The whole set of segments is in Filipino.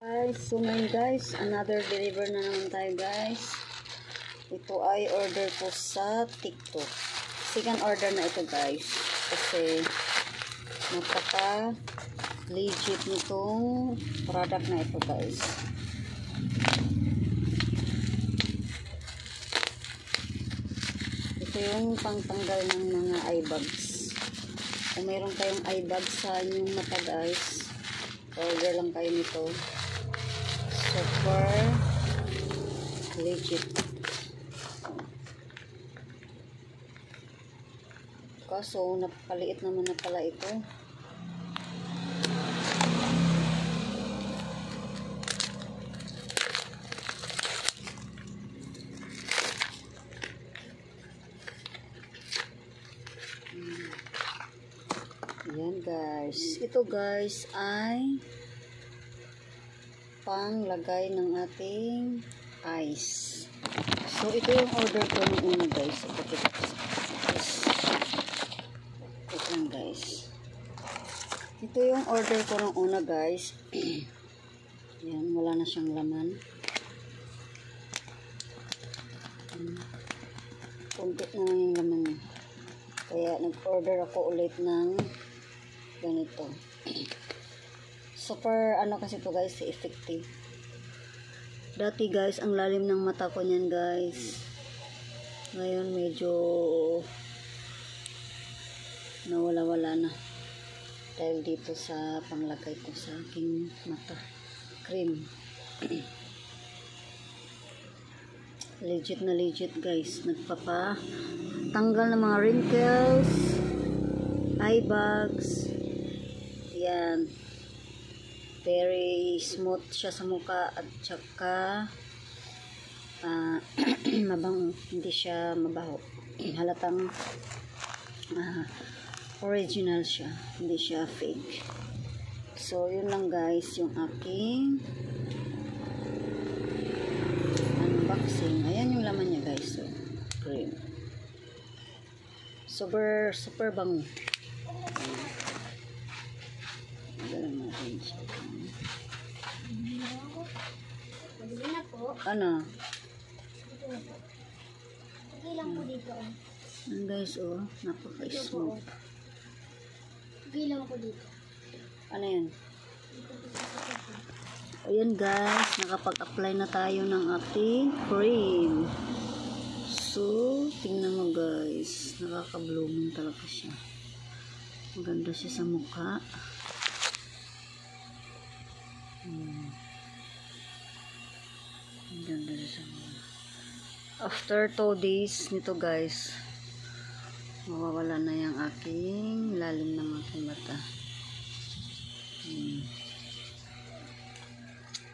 Guys, so ngayon guys, another deliver na naman tayo guys. Ito ay order ko sa TikTok. Second order na ito guys. Kasi napaka legit nitong product na ito guys. Ito yung pangtanggal ng mga eye bags. Kung mayroon kayong eye bags sa inyong mata guys, order lang kayo nito. Super legit. Kaso napakaliit naman na pala ito. Ayan guys. Ito guys ay panglagay ng ating eyes. So, ito yung order ko ng una guys. Ito lang guys. Ito yung order ko ng una guys. Yan, wala na siyang laman. Kunti na lang yung laman niya. Kaya nag-order ako ulit ng ganito. Super ano kasi ito guys, effective. Dati guys, ang lalim ng mata ko niyan guys. Ngayon medyo nawala-wala na. Dahil dito sa panglagay ko sa aking mata. Cream. Legit na legit guys. Nagpapatanggal ng mga wrinkles, eye bags. Yan. Very smooth siya sa mukha at saka mabango, hindi siya mabaho. Halatang original siya, hindi siya fake. So yun lang guys yung aking unboxing. Ayan yung laman niya guys. So, cream. Super bango. Ano? Okay lang po dito. Yan guys, oh, napaka-smooth. Okay lang po dito. Ano yan? Ayan guys, nakapag-apply na tayo ng ating cream. So, tingnan mo guys, nakaka-blooming talaga siya. Maganda siya sa mukha. Ganda siya sa mukha. After 2 days nito guys, mawawala na yung aking lalim ng aking mata.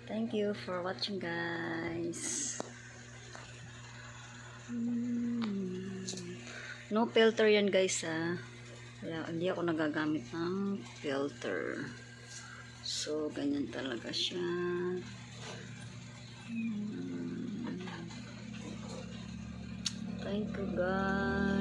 Thank you for watching guys. No filter yan guys ha. Kaya hindi ako nagagamit ng filter. So ganyan talaga siya. Thank you guys.